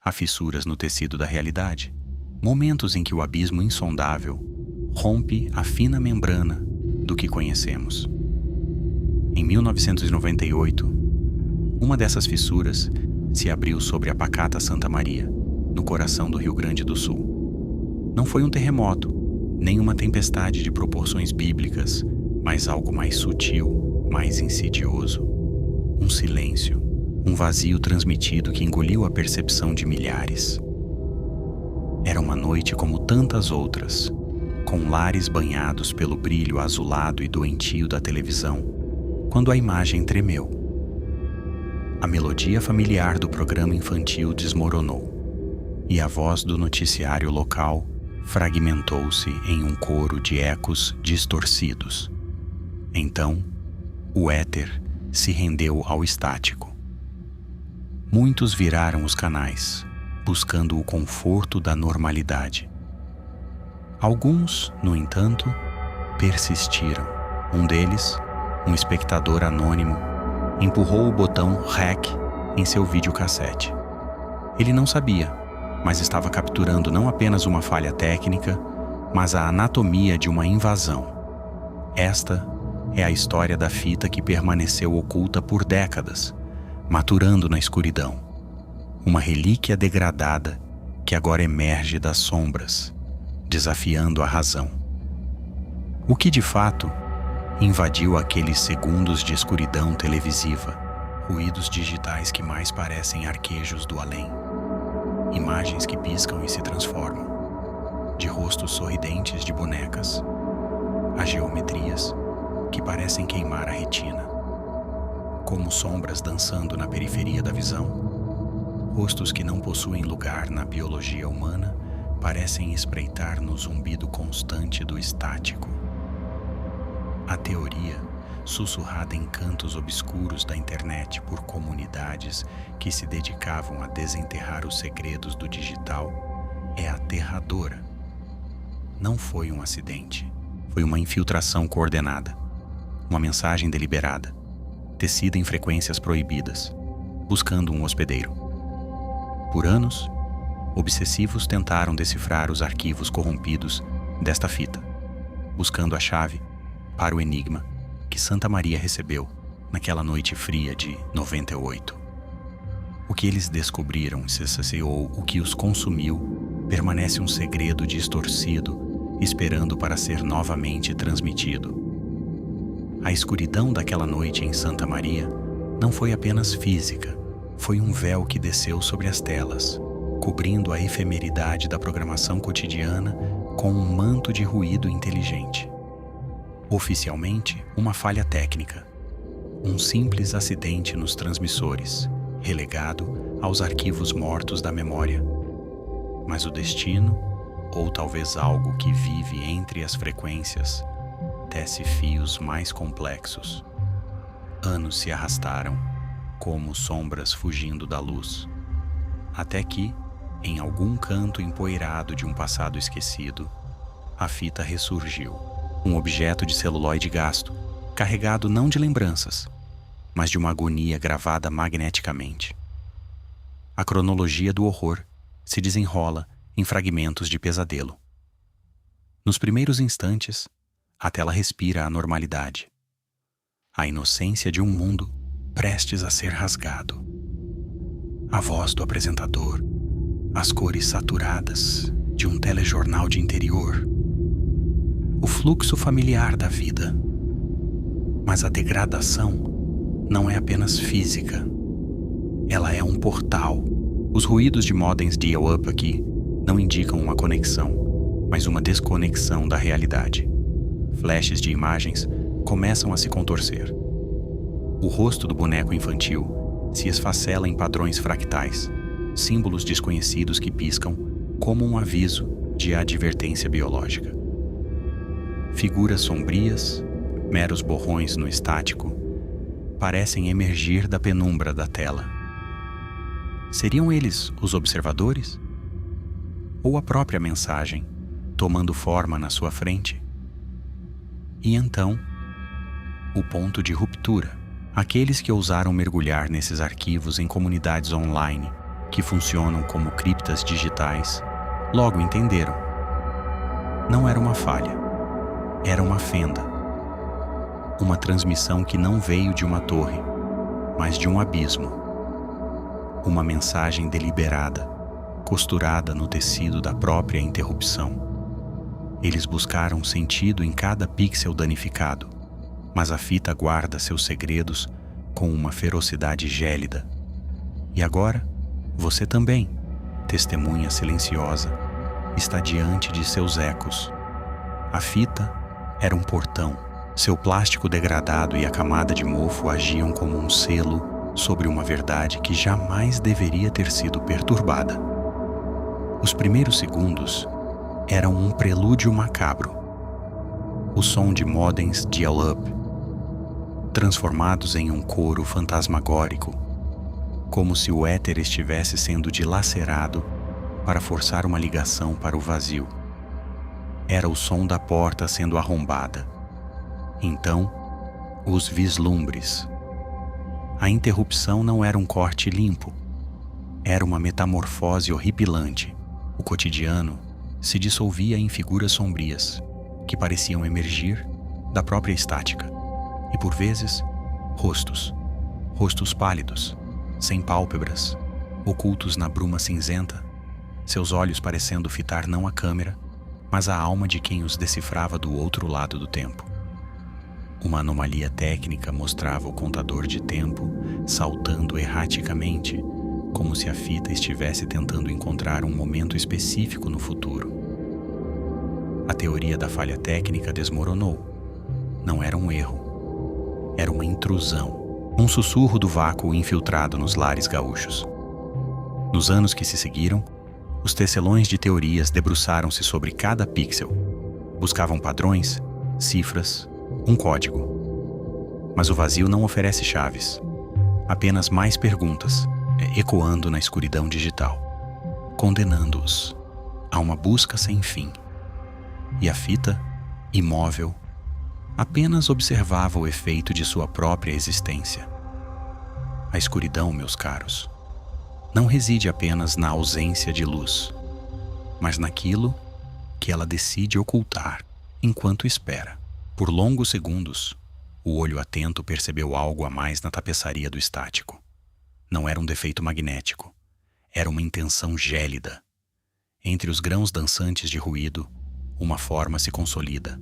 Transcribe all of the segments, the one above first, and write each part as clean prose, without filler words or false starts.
há fissuras no tecido da realidade, momentos em que o abismo insondável rompe a fina membrana do que conhecemos. Em 1998, uma dessas fissuras se abriu sobre a pacata Santa Maria, no coração do Rio Grande do Sul. Não foi um terremoto, nem uma tempestade de proporções bíblicas, mas algo mais sutil, mais insidioso. Um silêncio, um vazio transmitido que engoliu a percepção de milhares. Era uma noite como tantas outras, com lares banhados pelo brilho azulado e doentio da televisão, quando a imagem tremeu. A melodia familiar do programa infantil desmoronou, e a voz do noticiário local fragmentou-se em um coro de ecos distorcidos. Então, o éter se rendeu ao estático. Muitos viraram os canais, buscando o conforto da normalidade. Alguns, no entanto, persistiram. Um deles, um espectador anônimo, empurrou o botão REC em seu videocassete. Ele não sabia, mas estava capturando não apenas uma falha técnica, mas a anatomia de uma invasão. Esta é a história da fita que permaneceu oculta por décadas, maturando na escuridão. Uma relíquia degradada que agora emerge das sombras, desafiando a razão. O que de fato invadiu aqueles segundos de escuridão televisiva, ruídos digitais que mais parecem arquejos do além, imagens que piscam e se transformam, de rostos sorridentes de bonecas, a geometrias que parecem queimar a retina, como sombras dançando na periferia da visão. Rostos que não possuem lugar na biologia humana parecem espreitar no zumbido constante do estático. A teoria, sussurrada em cantos obscuros da internet por comunidades que se dedicavam a desenterrar os segredos do digital, é aterradora. Não foi um acidente, foi uma infiltração coordenada, uma mensagem deliberada, tecida em frequências proibidas, buscando um hospedeiro. Por anos, obsessivos tentaram decifrar os arquivos corrompidos desta fita, buscando a chave para o enigma que Santa Maria recebeu naquela noite fria de 98. O que eles descobriram se saciou o que os consumiu, permanece um segredo distorcido, esperando para ser novamente transmitido. A escuridão daquela noite em Santa Maria não foi apenas física, foi um véu que desceu sobre as telas, cobrindo a efemeridade da programação cotidiana com um manto de ruído inteligente. Oficialmente, uma falha técnica, um simples acidente nos transmissores, relegado aos arquivos mortos da memória. Mas o destino, ou talvez algo que vive entre as frequências, tece fios mais complexos. Anos se arrastaram, como sombras fugindo da luz, até que, em algum canto empoeirado de um passado esquecido, a fita ressurgiu. Um objeto de celuloide gasto, carregado não de lembranças, mas de uma agonia gravada magneticamente. A cronologia do horror se desenrola em fragmentos de pesadelo. Nos primeiros instantes, a tela respira a normalidade, a inocência de um mundo prestes a ser rasgado. A voz do apresentador, as cores saturadas de um telejornal de interior, o fluxo familiar da vida. Mas a degradação não é apenas física. Ela é um portal. Os ruídos de modems dial-up aqui não indicam uma conexão, mas uma desconexão da realidade. Flashes de imagens começam a se contorcer. O rosto do boneco infantil se esfacela em padrões fractais, símbolos desconhecidos que piscam como um aviso de advertência biológica. Figuras sombrias, meros borrões no estático, parecem emergir da penumbra da tela. Seriam eles os observadores? Ou a própria mensagem, tomando forma na sua frente? E então, o ponto de ruptura. Aqueles que ousaram mergulhar nesses arquivos em comunidades online que funcionam como criptas digitais, logo entenderam. Não era uma falha, era uma fenda. Uma transmissão que não veio de uma torre, mas de um abismo. Uma mensagem deliberada, costurada no tecido da própria interrupção. Eles buscaram sentido em cada pixel danificado, mas a fita guarda seus segredos com uma ferocidade gélida. E agora, você também, testemunha silenciosa, está diante de seus ecos. A fita era um portão. Seu plástico degradado e a camada de mofo agiam como um selo sobre uma verdade que jamais deveria ter sido perturbada. Os primeiros segundos eram um prelúdio macabro. O som de modems dial-up, transformados em um coro fantasmagórico, como se o éter estivesse sendo dilacerado para forçar uma ligação para o vazio. Era o som da porta sendo arrombada. Então, os vislumbres. A interrupção não era um corte limpo. Era uma metamorfose horripilante. O cotidiano se dissolvia em figuras sombrias, que pareciam emergir da própria estática. E por vezes, rostos pálidos, sem pálpebras, ocultos na bruma cinzenta, seus olhos parecendo fitar não a câmera, mas a alma de quem os decifrava do outro lado do tempo. Uma anomalia técnica mostrava o contador de tempo saltando erraticamente, como se a fita estivesse tentando encontrar um momento específico no futuro. A teoria da falha técnica desmoronou. Não era um erro. Era uma intrusão. Um sussurro do vácuo infiltrado nos lares gaúchos. Nos anos que se seguiram, os tecelões de teorias debruçaram-se sobre cada pixel. Buscavam padrões, cifras, um código. Mas o vazio não oferece chaves. Apenas mais perguntas, ecoando na escuridão digital, condenando-os a uma busca sem fim. E a fita, imóvel, apenas observava o efeito de sua própria existência. A escuridão, meus caros, não reside apenas na ausência de luz, mas naquilo que ela decide ocultar enquanto espera. Por longos segundos, o olho atento percebeu algo a mais na tapeçaria do estático. Não era um defeito magnético, era uma intenção gélida. Entre os grãos dançantes de ruído, uma forma se consolida,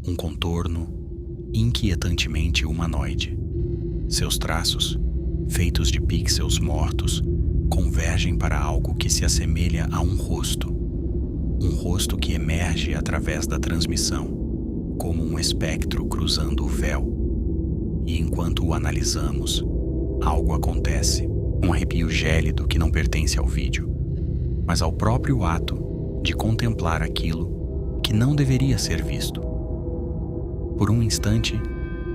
um contorno inquietantemente humanoide. Seus traços, feitos de pixels mortos, convergem para algo que se assemelha a um rosto que emerge através da transmissão, como um espectro cruzando o véu. E enquanto o analisamos, algo acontece, um arrepio gélido que não pertence ao vídeo, mas ao próprio ato de contemplar aquilo que não deveria ser visto. Por um instante,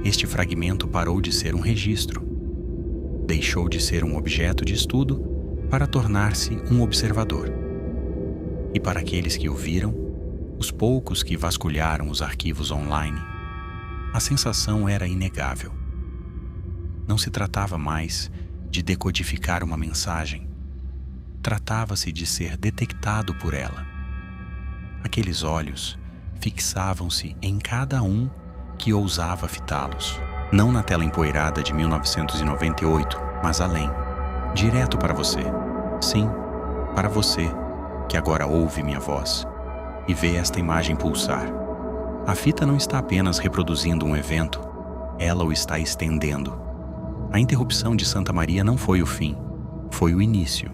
este fragmento parou de ser um registro. Deixou de ser um objeto de estudo para tornar-se um observador. E para aqueles que o viram, os poucos que vasculharam os arquivos online, a sensação era inegável. Não se tratava mais de decodificar uma mensagem. Tratava-se de ser detectado por ela. Aqueles olhos fixavam-se em cada um que ousava fitá-los. Não na tela empoeirada de 1998, mas além. Direto para você. Sim, para você, que agora ouve minha voz e vê esta imagem pulsar. A fita não está apenas reproduzindo um evento, ela o está estendendo. A interrupção de Santa Maria não foi o fim, foi o início.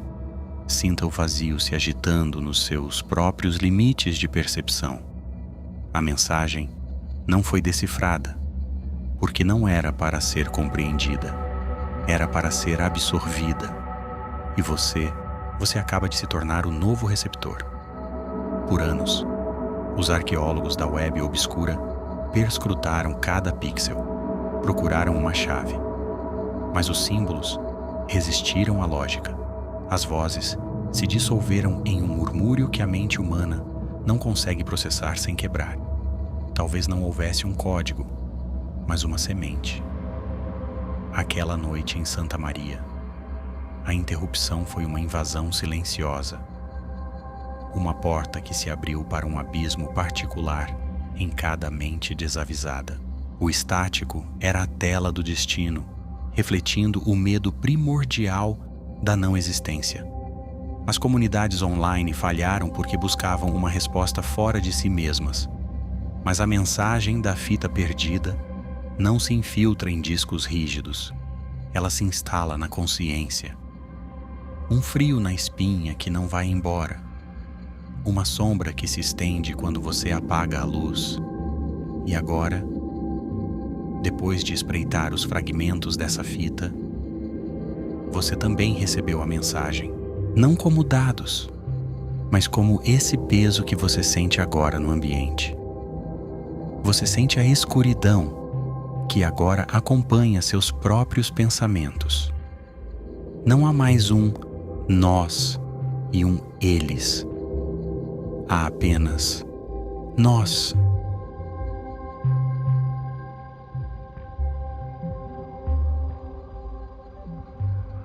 Sinta o vazio se agitando nos seus próprios limites de percepção. A mensagem não foi decifrada, porque não era para ser compreendida, era para ser absorvida. E você acaba de se tornar o novo receptor. Por anos, os arqueólogos da web obscura perscrutaram cada pixel, procuraram uma chave. Mas os símbolos resistiram à lógica. As vozes se dissolveram em um murmúrio que a mente humana não consegue processar sem quebrar. Talvez não houvesse um código, mas uma semente. Aquela noite em Santa Maria, a interrupção foi uma invasão silenciosa. Uma porta que se abriu para um abismo particular em cada mente desavisada. O estático era a tela do destino, refletindo o medo primordial da não existência. As comunidades online falharam porque buscavam uma resposta fora de si mesmas. Mas a mensagem da fita perdida não se infiltra em discos rígidos. Ela se instala na consciência. Um frio na espinha que não vai embora. Uma sombra que se estende quando você apaga a luz. E agora, depois de espreitar os fragmentos dessa fita, você também recebeu a mensagem, não como dados, mas como esse peso que você sente agora no ambiente. Você sente a escuridão que agora acompanha seus próprios pensamentos. Não há mais um nós e um eles. Há apenas nós.